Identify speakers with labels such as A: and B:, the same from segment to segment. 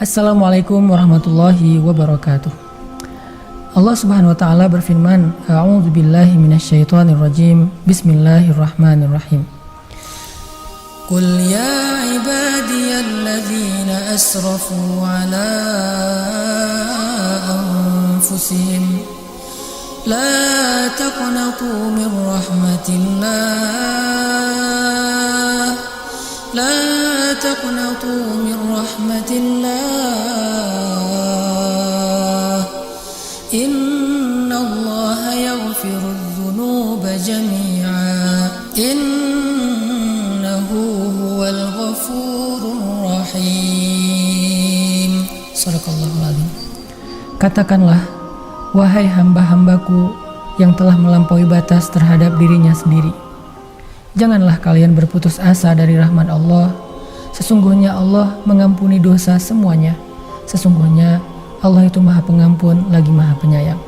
A: Assalamualaikum warahmatullahi wabarakatuh. Allah Subhanahu wa taala berfirman, A'udzu billahi minasyaitonir rajim. Bismillahirrahmanirrahim. Qul ya ibadiyalladzina asrafu ala anfusihim la taqnatu min rahmatillah. La taqnatu min rahmatillah. Innallaha yaghfirudz dzunuba jami'a. Innahu huwal ghafurur rahim. Shadaqallahul azim. Katakanlah, wahai hamba-hambaku yang telah melampaui batas terhadap dirinya sendiri, janganlah kalian berputus asa dari rahmat Allah. Sesungguhnya Allah mengampuni dosa semuanya. Sesungguhnya Allah itu Maha Pengampun lagi Maha Penyayang.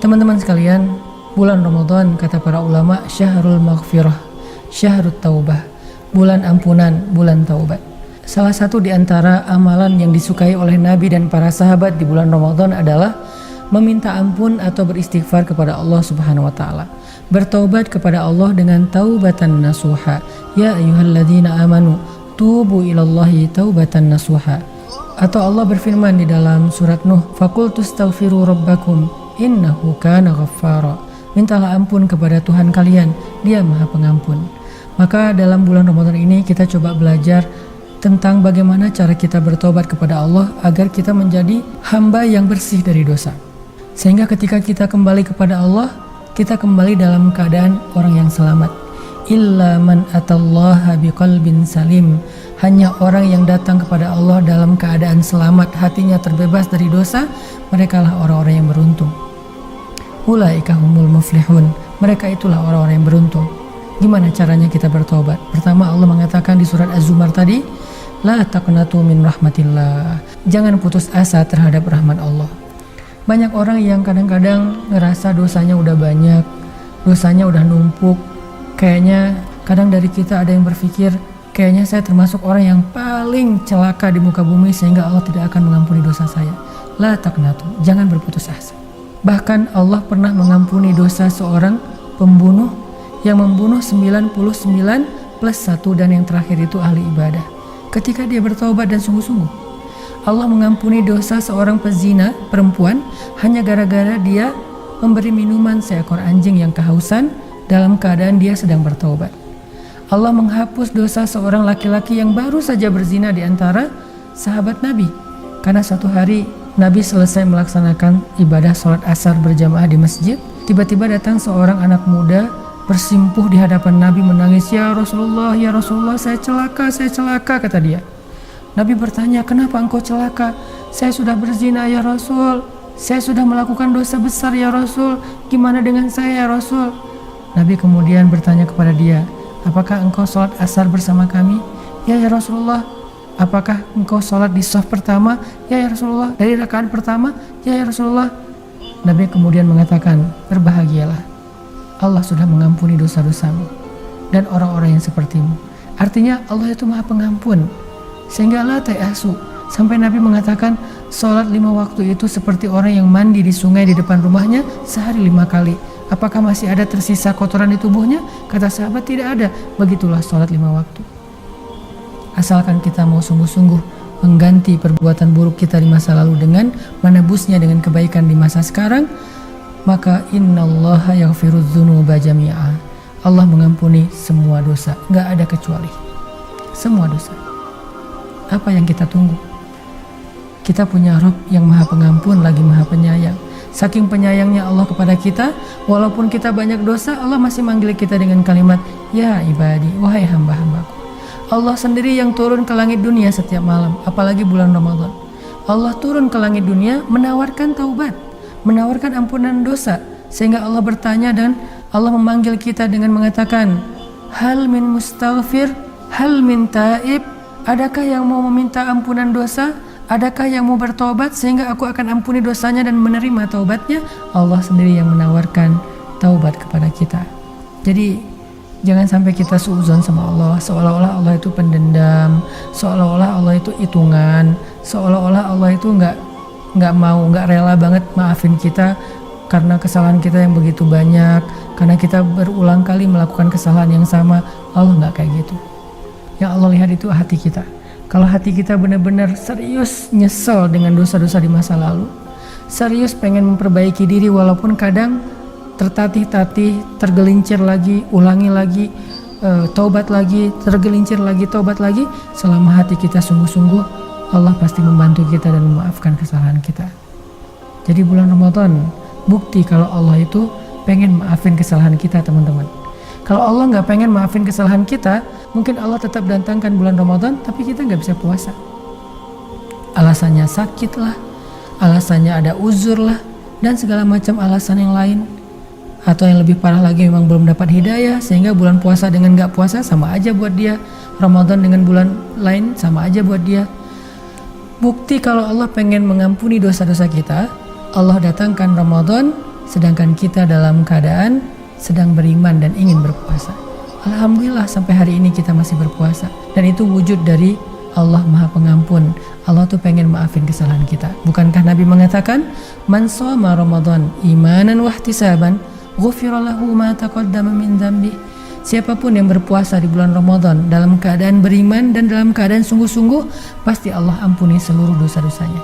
A: Teman-teman sekalian, bulan Ramadan kata para ulama syahrul maghfirah, syahrut taubah, bulan ampunan, bulan taubat. Salah satu di antara amalan yang disukai oleh Nabi dan para sahabat di bulan Ramadan adalah meminta ampun atau beristighfar kepada Allah Subhanahu wa taala. Bertaubat kepada Allah dengan taubatan nasuha. Ya ayyuhalladzina amanu tubu ilallahi taubatan nasuha. Atau Allah berfirman di dalam surat Nuh, faqultu astaghfiru rabbakum innahu kana ghaffara. Mintalah ampun kepada Tuhan kalian, Dia Maha Pengampun. Maka dalam bulan Ramadan ini kita coba belajar tentang bagaimana cara kita bertobat kepada Allah agar kita menjadi hamba yang bersih dari dosa. Sehingga ketika kita kembali kepada Allah, kita kembali dalam keadaan orang yang selamat. Illa man atallaha biqalbin salim. Hanya orang yang datang kepada Allah dalam keadaan selamat, hatinya terbebas dari dosa, merekalah orang-orang yang beruntung. Ulaika humul muflihun. Mereka itulah orang-orang yang beruntung. Gimana caranya kita bertobat? Pertama, Allah mengatakan di surat Az-Zumar tadi, la taqnatu min rahmatillah. Jangan putus asa terhadap rahmat Allah. Banyak orang yang kadang-kadang ngerasa dosanya udah banyak, dosanya udah numpuk. Kayaknya kadang dari kita ada yang berpikir, kayaknya saya termasuk orang yang paling celaka di muka bumi sehingga Allah tidak akan mengampuni dosa saya. La taqnatu, jangan berputus asa. Bahkan Allah pernah mengampuni dosa seorang pembunuh yang membunuh 99 plus 1 dan yang terakhir itu ahli ibadah. Ketika dia bertaubat dan sungguh-sungguh, Allah mengampuni dosa seorang pezina perempuan hanya gara-gara dia memberi minuman seekor anjing yang kehausan dalam keadaan dia sedang bertaubat. Allah menghapus dosa seorang laki-laki yang baru saja berzina di antara sahabat Nabi. Karena satu hari Nabi selesai melaksanakan ibadah sholat asar berjamaah di masjid, tiba-tiba datang seorang anak muda bersimpuh di hadapan Nabi menangis, ya Rasulullah, saya celaka, kata dia. Nabi bertanya, kenapa engkau celaka? Saya sudah berzina ya Rasul. Saya sudah melakukan dosa besar ya Rasul. Gimana dengan saya ya Rasul? Nabi kemudian bertanya kepada dia, apakah engkau sholat asar bersama kami? Ya Rasulullah. Apakah engkau sholat di shaf pertama? Ya Rasulullah. Dari rakaat pertama? Ya Rasulullah. Nabi kemudian mengatakan, berbahagialah. Allah sudah mengampuni dosa-dosamu dan orang-orang yang sepertimu. Artinya Allah itu Maha Pengampun. Sehingga la ta'asu, sampai Nabi mengatakan sholat 5 waktu itu seperti orang yang mandi di sungai di depan rumahnya sehari 5 kali. Apakah masih ada tersisa kotoran di tubuhnya? Kata sahabat, tidak ada. Begitulah sholat 5 waktu. Asalkan kita mau sungguh-sungguh mengganti perbuatan buruk kita di masa lalu dengan menebusnya dengan kebaikan di masa sekarang, maka innallaha yaghfirudz dzunuba jami'a. Allah mengampuni semua dosa, gak ada kecuali. Semua dosa. Apa yang kita tunggu? Kita punya Rabb yang Maha Pengampun lagi Maha Penyayang. Saking penyayangnya Allah kepada kita, walaupun kita banyak dosa, Allah masih manggil kita dengan kalimat, ya ibadi, wahai hamba-hambaku. Allah sendiri yang turun ke langit dunia setiap malam, apalagi bulan Ramadan. Allah turun ke langit dunia menawarkan taubat, menawarkan ampunan dosa, sehingga Allah bertanya dan Allah memanggil kita dengan mengatakan, hal min mustaghfir, hal min taib. Adakah yang mau meminta ampunan dosa? Adakah yang mau bertobat sehingga aku akan ampuni dosanya dan menerima taubatnya? Allah sendiri yang menawarkan taubat kepada kita. Jadi Jangan sampai kita suudzon sama Allah, seolah-olah Allah itu pendendam, seolah-olah Allah itu hitungan, seolah-olah Allah itu nggak rela banget maafin kita karena kesalahan kita yang begitu banyak, karena kita berulang kali melakukan kesalahan yang sama. Allah nggak kayak gitu. Yang Allah lihat itu hati kita. Kalau hati kita benar-benar serius nyesel dengan dosa-dosa di masa lalu, serius pengen memperbaiki diri walaupun kadang tertatih-tatih, tergelincir lagi, ulangi lagi, taubat lagi, tergelincir lagi, taubat lagi. Selama hati kita sungguh-sungguh, Allah pasti membantu kita dan memaafkan kesalahan kita. Jadi bulan Ramadan bukti kalau Allah itu pengen maafin kesalahan kita, teman-teman. Kalau Allah nggak pengen maafin kesalahan kita, mungkin Allah tetap datangkan bulan Ramadan, tapi kita nggak bisa puasa. Alasannya sakit lah, alasannya ada uzur lah, dan segala macam alasan yang lain. Atau yang lebih parah lagi memang belum dapat hidayah, sehingga bulan puasa dengan nggak puasa sama aja buat dia, Ramadan dengan bulan lain sama aja buat dia. Bukti kalau Allah pengen mengampuni dosa-dosa kita, Allah datangkan Ramadan sedangkan kita dalam keadaan sedang beriman dan ingin berpuasa. Alhamdulillah sampai hari ini kita masih berpuasa, dan itu wujud dari Allah Maha Pengampun. Allah tuh pengen maafin kesalahan kita. Bukankah Nabi mengatakan, "Man shoma Ramadan imanan wahtisaban, ghufira lahu ma taqaddama min dzambi." Siapapun yang berpuasa di bulan Ramadan dalam keadaan beriman dan dalam keadaan sungguh-sungguh, pasti Allah ampuni seluruh dosa-dosanya.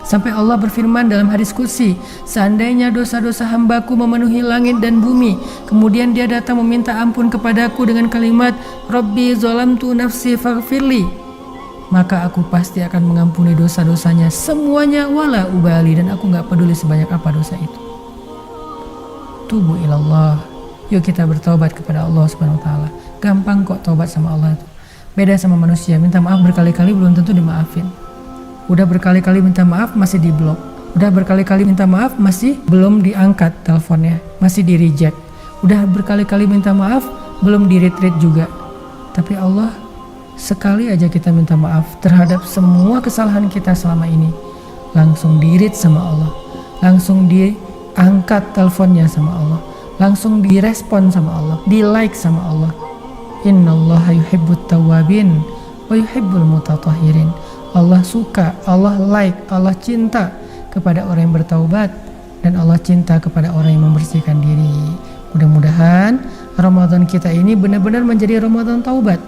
A: Sampai Allah berfirman dalam hadis qudsi, seandainya dosa-dosa hambaku memenuhi langit dan bumi, kemudian dia datang meminta ampun kepadaku dengan kalimat, Rabbi zolamtu nafsi faghfirli, maka aku pasti akan mengampuni dosa-dosanya semuanya wala ubali, dan aku gak peduli sebanyak apa dosa itu. Tubu ilallah. Yuk kita bertobat kepada Allah Subhanahu wa taala. Gampang kok tobat sama Allah itu. Beda sama manusia, minta maaf berkali-kali belum tentu dimaafin. Udah berkali-kali minta maaf masih diblok. Udah berkali-kali minta maaf masih belum diangkat teleponnya, masih di reject. Udah berkali-kali minta maaf belum di retreat juga. Tapi Allah, sekali aja kita minta maaf terhadap semua kesalahan kita selama ini, langsung di-read sama Allah, langsung diangkat teleponnya sama Allah, langsung direspon sama Allah, di like sama Allah. Innallaha yuhibbut tawwabin wa yuhibbul mutatahhirin. Allah suka, Allah like, Allah cinta kepada orang yang bertaubat, dan Allah cinta kepada orang yang membersihkan diri. Mudah-mudahan Ramadan kita ini benar-benar menjadi Ramadan taubat.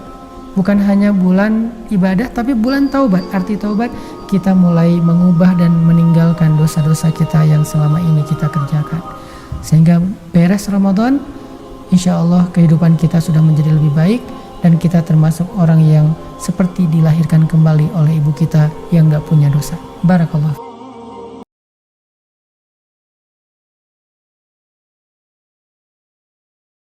A: Bukan hanya bulan ibadah, tapi bulan taubat. Arti taubat, kita mulai mengubah dan meninggalkan dosa-dosa kita yang selama ini kita kerjakan. Sehingga beres Ramadan, insya Allah kehidupan kita sudah menjadi lebih baik, dan kita termasuk orang yang seperti dilahirkan kembali oleh ibu kita yang gak punya dosa. Barakallah.